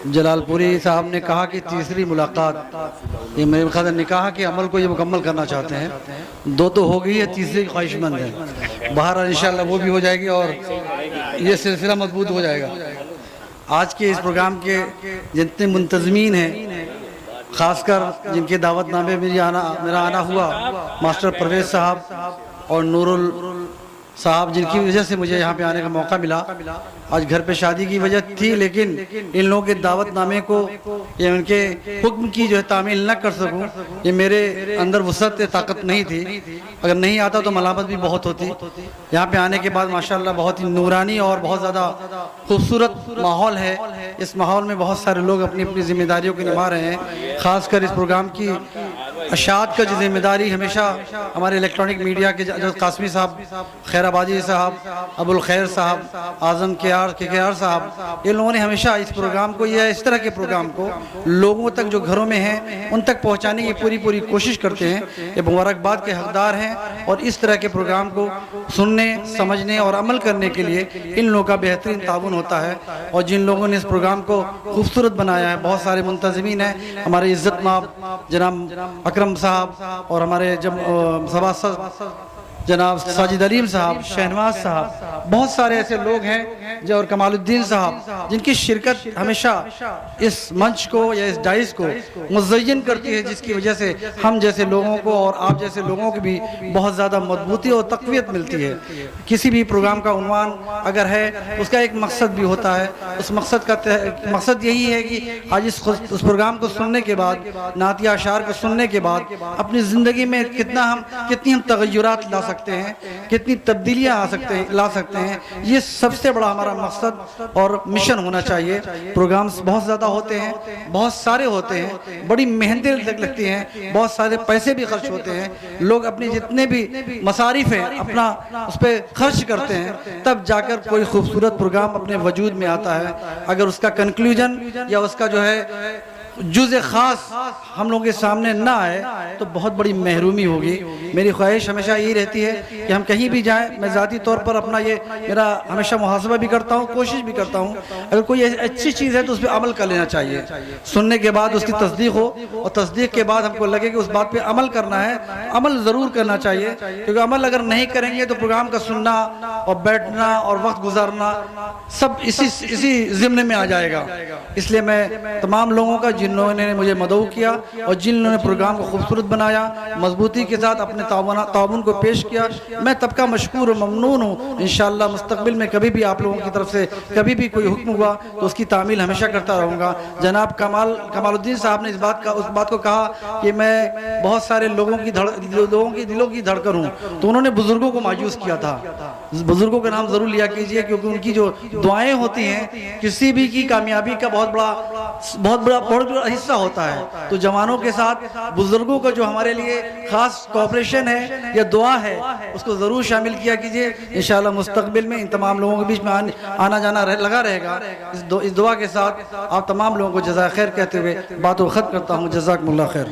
جلال پوری صاحب نے کہا کہ تیسری ملاقات، یہ میرے خیال سے نکاح کے عمل کو یہ مکمل کرنا چاہتے ہیں، دو تو ہو گئی ہے، تیسری خواہش مند ہے، بہرحال انشاءاللہ وہ بھی ہو جائے گی اور یہ سلسلہ مضبوط ہو جائے گا۔ آج کے اس پروگرام کے جتنے منتظمین ہیں، خاص کر جن کے دعوت نامے میرا آنا ہوا، ماسٹر پرویز صاحب اور نور صاحب، جن کی وجہ سے مجھے یہاں پہ آنے کا موقع ملا۔ آج گھر پہ شادی کی وجہ تھی، لیکن ان لوگوں کے دعوت نامے کو یا ان کے حکم کی جو ہے تعمیل نہ کر سکوں، یہ میرے اندر وسعت طاقت نہیں تھی۔ اگر نہیں آتا تو ملامت بھی بہت ہوتی۔ یہاں پہ آنے کے بعد ماشاءاللہ بہت ہی نورانی اور بہت زیادہ خوبصورت ماحول ہے۔ اس ماحول میں بہت سارے لوگ اپنی اپنی ذمہ داریوں کو نبھا رہے ہیں۔ خاص کر اس پروگرام کی اشاعت کا جو ذمہ داری ہمیشہ ہمارے الیکٹرانک میڈیا کے جو قاسمی صاحب، خیر آبادی صاحب، ابو الخیر صاحب، اعظم کے آر صاحب، یہ لوگوں نے ہمیشہ اس پروگرام کو یا اس طرح کے پروگرام کو لوگوں تک جو گھروں میں ہیں ان تک پہنچانے کی پوری کوشش کرتے ہیں۔ یہ مبارکباد کے حقدار ہیں، اور اس طرح کے پروگرام کو سننے، سمجھنے اور عمل کرنے کے لیے ان لوگوں کا بہترین تعاون ہوتا ہے۔ اور جن لوگوں نے اس پروگرام کو خوبصورت بنایا ہے، بہت سارے منتظمین ہیں، ہمارے عزت مآب جناب اکرم صاحب اور ہمارے جناب ساجد علیم صاحب، شہنواز صاحب، بہت سارے ایسے لوگ ہیں جو، اور کمال الدین صاحب، جن کی شرکت ہمیشہ اس منچ کو یا اس ڈائس کو مزین کرتی ہے، جس کی وجہ سے ہم جیسے لوگوں کو اور آپ جیسے لوگوں کو بھی بہت زیادہ مضبوطی اور تقویت ملتی ہے۔ کسی بھی پروگرام کا عنوان اگر ہے تو اس کا ایک مقصد بھی ہوتا ہے۔ اس مقصد یہی ہے کہ آج اس پروگرام کو سننے کے بعد، نعتیہ اشعار کو سننے کے بعد اپنی زندگی میں کتنی ہم تغیرات لا سکتے ہیں، کتنی تبدیلیاں لا سکتے ہیں، یہ سب سے بڑا ہمارا مقصد اور مشن ہونا چاہیے۔ پروگرامز بہت زیادہ ہوتے ہیں، بہت سارے ہوتے ہیں، بڑی محنتیں لگتی ہیں، بہت سارے پیسے بھی خرچ ہوتے ہیں، لوگ اپنے جتنے بھی مصارف ہیں اپنا اس پہ خرچ کرتے ہیں، تب جا کر کوئی خوبصورت پروگرام اپنے وجود میں آتا ہے۔ اگر اس کا کنکلوژن یا اس کا جو ہے جزء خاص ہم لوگوں کے سامنے نہ آئے تو بہت بڑی محرومی ہوگی۔ میری خواہش ہمیشہ یہی رہتی ہے کہ ہم کہیں بھی جائیں، میں ذاتی طور پر اپنا یہ میرا ہمیشہ محاسبہ بھی کرتا ہوں، کوشش بھی کرتا ہوں، اگر کوئی اچھی چیز ہے تو اس پہ عمل کر لینا چاہیے۔ سننے کے بعد اس کی تصدیق ہو، اور تصدیق کے بعد ہم کو لگے کہ اس بات پہ عمل کرنا ہے، عمل ضرور کرنا چاہیے، کیونکہ عمل اگر نہیں کریں گے تو پروگرام کا سننا اور بیٹھنا اور وقت گزارنا سب اسی ضمن میں آ جائے گا۔ اس لیے میں تمام لوگوں کا، جنہوں نے مجھے مدعو کیا اور جنہوں نے پروگرام کو خوبصورت بنایا، مضبوطی کے ساتھ اپنے تعاون کو پیش کیا، میں تب کا مشکور و ممنون ہوں۔ انشاءاللہ مستقبل میں کبھی بھی آپ لوگوں کی طرف سے کبھی بھی کوئی حکم ہوا تو اس کی تعمیل ہمیشہ کرتا رہوں گا۔ جناب کمال الدین صاحب نے اس بات کو کہا کہ میں بہت سارے لوگوں کی دلوں کی دھڑکن ہوں، تو انہوں نے بزرگوں کو مایوس کیا تھا۔ بزرگوں کا نام ضرور لیا کیجئے، کیونکہ ان کی جو دعائیں ہوتی ہیں کسی بھی کی کامیابی کا بہت بڑا حصہ ہوتا ہے۔ تو جوانوں کے ساتھ بزرگوں کا جو ہمارے لیے خاص کوآپریشن ہے یا دعا ہے، اس کو ضرور شامل کیا کیجئے۔ انشاءاللہ مستقبل میں ان تمام لوگوں کے بیچ میں آنا جانا لگا رہے گا۔ اس دعا کے ساتھ آپ تمام لوگوں کو جزائے خیر کہتے ہوئے بات کو ختم کرتا ہوں۔ جزاکم اللہ خیر۔